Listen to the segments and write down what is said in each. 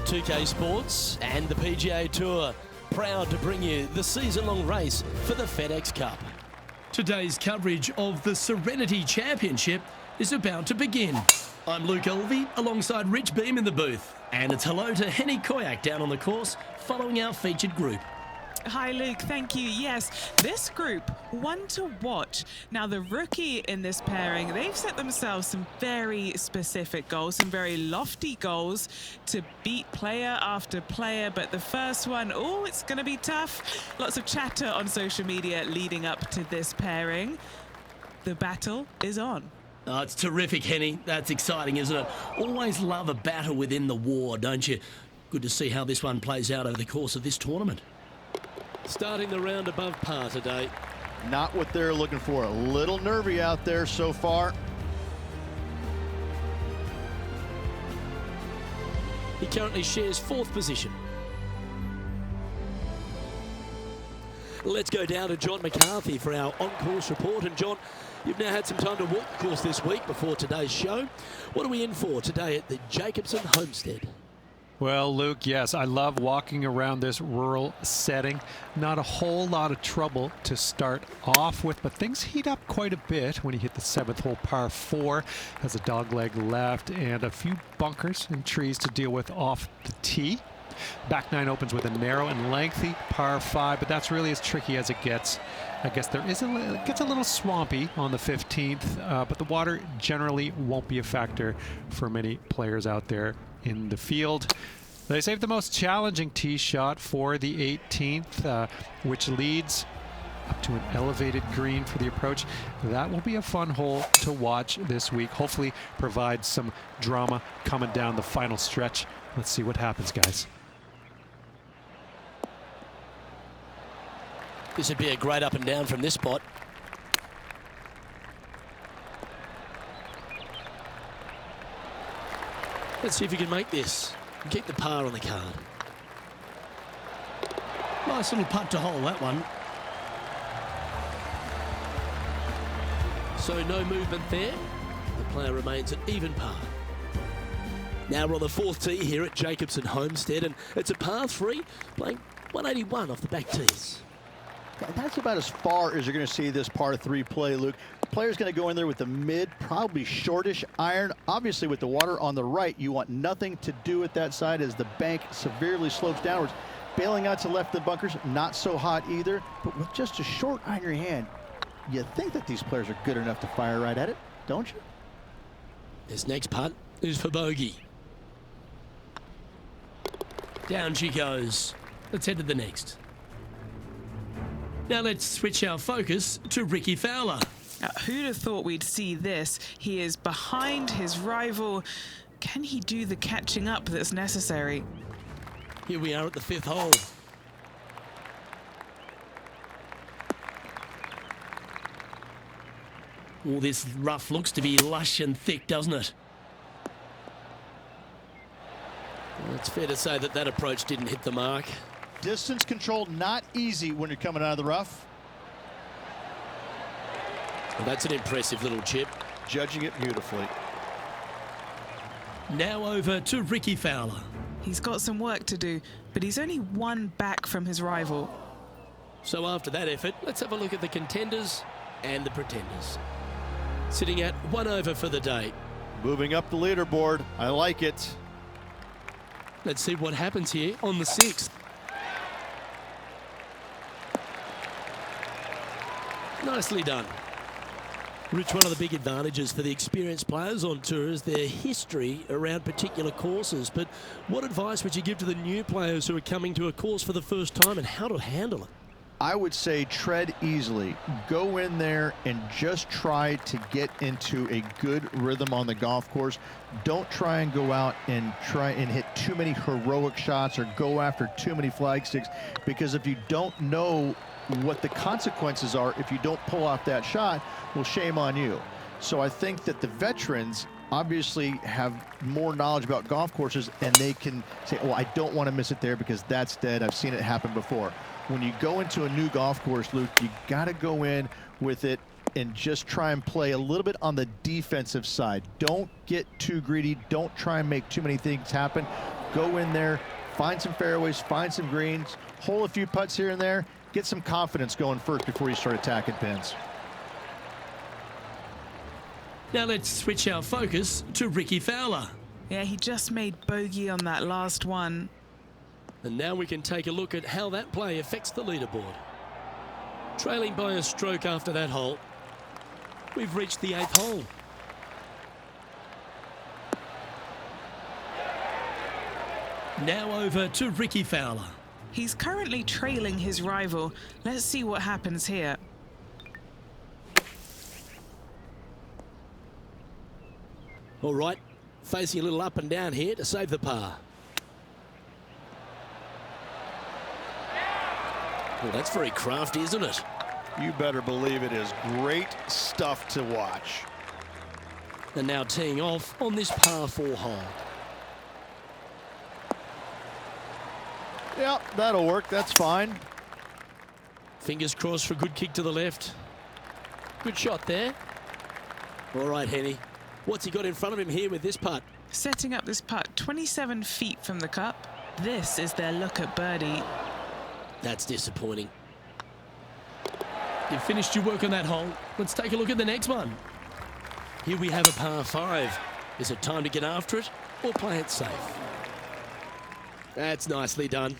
2K Sports and the PGA Tour, proud to bring you the season-long race for the FedEx Cup. Today's coverage of the Serenity Championship is about to begin. I'm Luke Elvey alongside Rich Beam in the booth, and it's hello to Henny Koyak down on the course following our featured group. Hi Luke, thank you. Yes, this group, one to watch. Now the rookie in this pairing, they've set themselves some very specific goals, some very lofty goals to beat player after player, but the first one, oh, it's going to be tough. Lots of chatter on social media leading up to this pairing. The battle is on. Oh, it's terrific, Henny. That's exciting, isn't it? Always love a battle within the war, don't you? Good to see how this one plays out over the course of this tournament. Starting the round above par today. Not what they're looking for. A little nervy out there so far. He currently shares 4th position. Let's go down to John McCarthy for our on-course report. And John, you've now had some time to walk the course this week before today's show. What are we in for today at the Jacobson Homestead? Well, Luke, yes, I love walking around this rural setting. Not a whole lot of trouble to start off with, but things heat up quite a bit when you hit the 7th hole, par 4. Has a dogleg left and a few bunkers and trees to deal with off the tee. Back 9 opens with a narrow and lengthy par 5, but that's really as tricky as it gets. I guess it gets a little swampy on the 15th, but the water generally won't be a factor for many players out there in the field. They saved the most challenging tee shot for the 18th, which leads up to an elevated green for the approach. That will be a fun hole to watch this week. Hopefully provide some drama coming down the final stretch. Let's see what happens, guys. This would be a great up and down from this spot. Let's see if you can make this and keep the par on the card. Nice little putt to hole, that one. So no movement there. The player remains at even par. Now we're on the 4th tee here at Jacobson Homestead, and it's a par 3, playing 181 off the back tees. That's about as far as you're going to see this par 3 play, Luke. Player's going to go in there with the mid, probably shortish iron. Obviously, with the water on the right, you want nothing to do with that side as the bank severely slopes downwards. Bailing out to left of the bunkers, not so hot either. But with just a short iron in your hand, you think that these players are good enough to fire right at it, don't you? This next putt is for bogey. Down she goes. Let's head to the next. Now let's switch our focus to Ricky Fowler. Now, who'd have thought we'd see this? He is behind his rival. Can he do the catching up that's necessary? Here we are at the 5th hole. All this rough looks to be lush and thick, doesn't it? Well, it's fair to say that that approach didn't hit the mark. Distance control not easy when you're coming out of the rough. Well, that's an impressive little chip. Judging it beautifully. Now over to Ricky Fowler. He's got some work to do, but he's only one back from his rival. So after that effort, let's have a look at the contenders and the pretenders. Sitting at 1 over for the day. Moving up the leaderboard. I like it. Let's see what happens here on the 6th. Nicely done. Rich, one of the big advantages for the experienced players on tour is their history around particular courses. But what advice would you give to the new players who are coming to a course for the first time and how to handle it? I would say tread easily. Go in there and just try to get into a good rhythm on the golf course. Don't try and go out and hit too many heroic shots or go after too many flag sticks, because if you don't know what the consequences are if you don't pull off that shot, well, shame on you. So I think that the veterans obviously have more knowledge about golf courses, and they can say, oh, I don't want to miss it there because that's dead. I've seen it happen before. When you go into a new golf course, Luke, you got to go in with it and just try and play a little bit on the defensive side. Don't get too greedy. Don't try and make too many things happen. Go in there, find some fairways, find some greens, hole a few putts here and there, get some confidence going first before you start attacking pins. Now let's switch our focus to Ricky Fowler. Yeah, he just made bogey on that last one. And now we can take a look at how that play affects the leaderboard. Trailing by a stroke after that hole, we've reached the 8th hole. Now over to Ricky Fowler. He's currently trailing his rival. Let's see what happens here. All right, facing a little up and down here to save the par. Well, that's very crafty, isn't it? You better believe it is great stuff to watch. And now teeing off on this par 4 hole. Yep, that'll work. That's fine. Fingers crossed for a good kick to the left. Good shot there. All right, Henny. What's he got in front of him here with this putt? Setting up this putt 27 feet from the cup. This is their look at birdie. That's disappointing. You've finished your work on that hole. Let's take a look at the next one. Here we have a par 5. Is it time to get after it or play it safe? That's nicely done.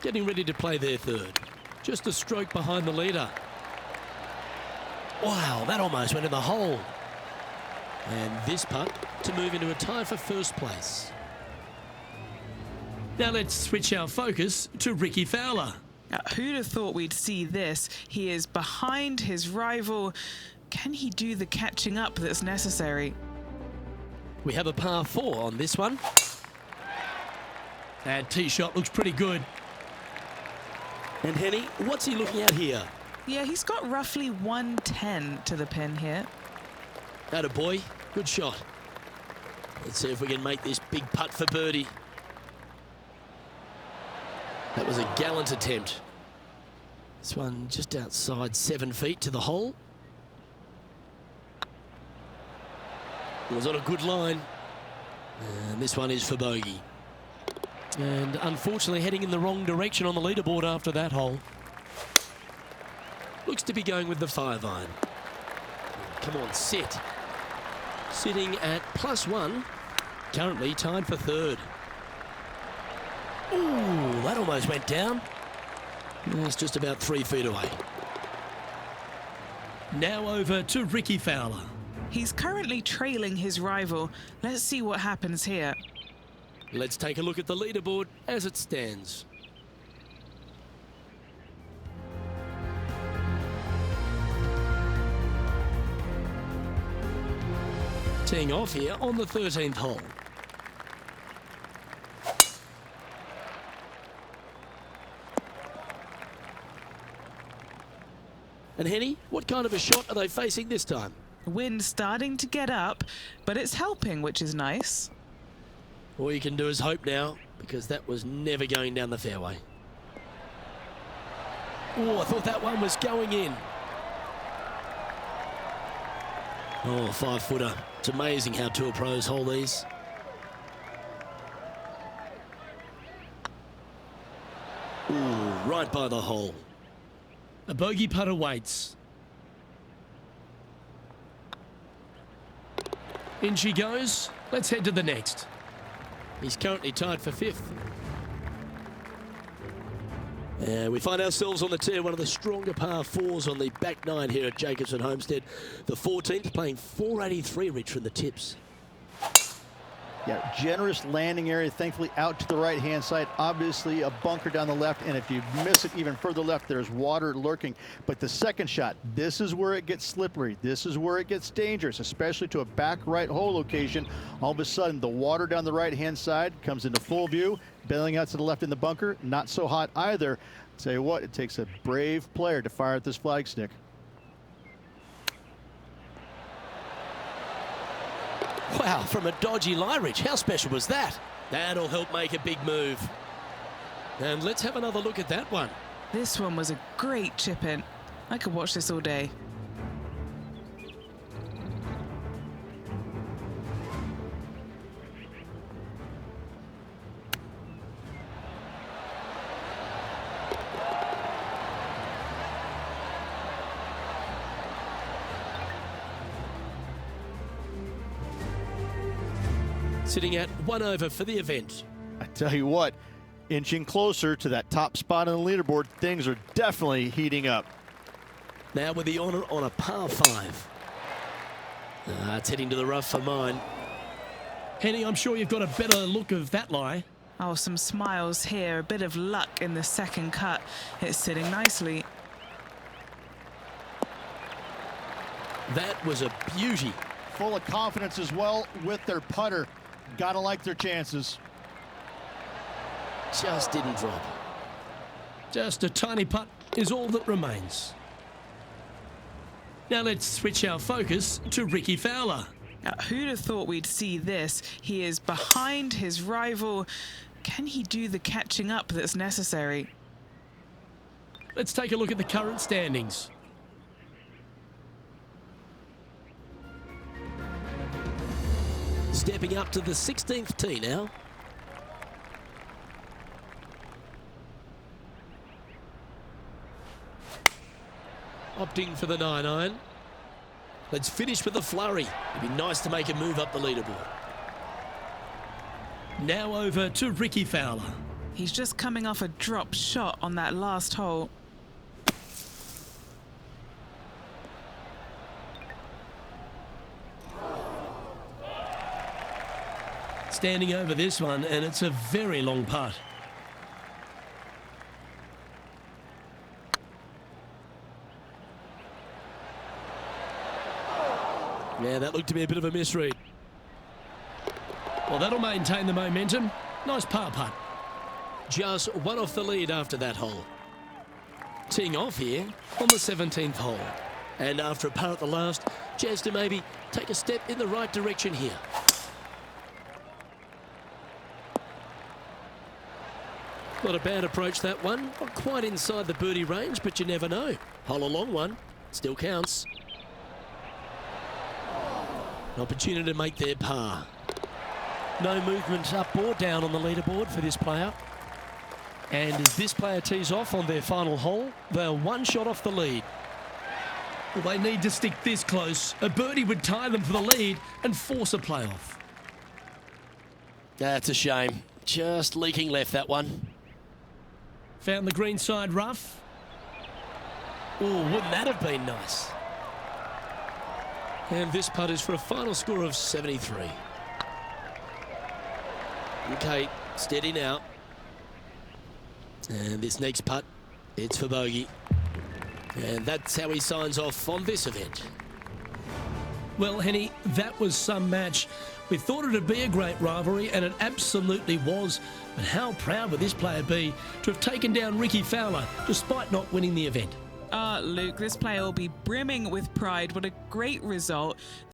Getting ready to play their 3rd. Just a stroke behind the leader. Wow, that almost went in the hole. And this putt to move into a tie for 1st place. Now let's switch our focus to Ricky Fowler. Now, who'd have thought we'd see this? He is behind his rival. Can he do the catching up that's necessary? We have a par 4 on this one. And tee shot looks pretty good. And Henny, what's he looking at here? Yeah, he's got roughly 110 to the pin here. Atta boy, good shot. Let's see if we can make this big putt for birdie. That was a gallant attempt. This one just outside 7 feet to the hole. It was on a good line. And this one is for bogey. And unfortunately heading in the wrong direction on the leaderboard after that hole. Looks to be going with the 5-iron. Come on, sit. Sitting at +1. Currently tied for 3rd. Ooh, that almost went down. It's just about 3 feet away. Now over to Ricky Fowler. He's currently trailing his rival. Let's see what happens here. Let's take a look at the leaderboard as it stands. Teeing off here on the 13th hole. And Henny, what kind of a shot are they facing this time? Wind starting to get up, but it's helping, which is nice. All you can do is hope now, because that was never going down the fairway. Oh, I thought that one was going in. Oh, 5-footer. It's amazing how tour pros hold these. Ooh, right by the hole. A bogey putt awaits. In she goes. Let's head to the next. He's currently tied for 5th. We find ourselves on the tee, one of the stronger par 4s on the back 9 here at Jacobson Homestead. The 14th playing 483, Rich, from the tips. Yeah, generous landing area, thankfully out to the right-hand side. Obviously a bunker down the left, and if you miss it even further left, there's water lurking. But the second shot, this is where it gets slippery. This is where it gets dangerous, especially to a back right hole location. All of a sudden, the water down the right-hand side comes into full view, bailing out to the left in the bunker. Not so hot either. Tell you what, it takes a brave player to fire at this flagstick. Wow, from a dodgy lie, Rich. How special was that? That'll help make a big move. And let's have another look at that one. This one was a great chip in. I could watch this all day. sitting at 1 over for the event. I tell you what, inching closer to that top spot on the leaderboard, things are definitely heating up. Now with the honour on a par 5. It's heading to the rough for mine. Henny, I'm sure you've got a better look of that lie. Oh, some smiles here, a bit of luck in the second cut. It's sitting nicely. That was a beauty. Full of confidence as well with their putter. Gotta like their chances. Just didn't drop. Just a tiny putt is all that remains. Now let's switch our focus to Ricky Fowler. Now, who'd have thought we'd see this? He is behind his rival. Can he do the catching up that's necessary? Let's take a look at the current standings. Stepping up to the 16th tee now. Opting for the 9-iron. Let's finish with a flurry. It'd be nice to make a move up the leaderboard. Now over to Ricky Fowler. He's just coming off a drop shot on that last hole. Standing over this one, and it's a very long putt. Yeah, that looked to be a bit of a misread. Well, that'll maintain the momentum. Nice par putt. Just one off the lead after that hole. Teeing off here on the 17th hole. And after a par at the last, chance to maybe take a step in the right direction here. Not a bad approach, that one. Not quite inside the birdie range, but you never know. Hole a long one. Still counts. An opportunity to make their par. No movement up or down on the leaderboard for this player. And as this player tees off on their final hole, they're one shot off the lead. Well, they need to stick this close. A birdie would tie them for the lead and force a playoff. That's a shame. Just leaking left, that one. Found the green side rough. Oh, wouldn't that have been nice? And this putt is for a final score of 73. Okay, steady now. And this next putt, it's for bogey. And that's how he signs off on this event. Well, Henny, that was some match. We thought it'd be a great rivalry, and it absolutely was. But how proud would this player be to have taken down Ricky Fowler, despite not winning the event? Luke, this player will be brimming with pride. What a great result.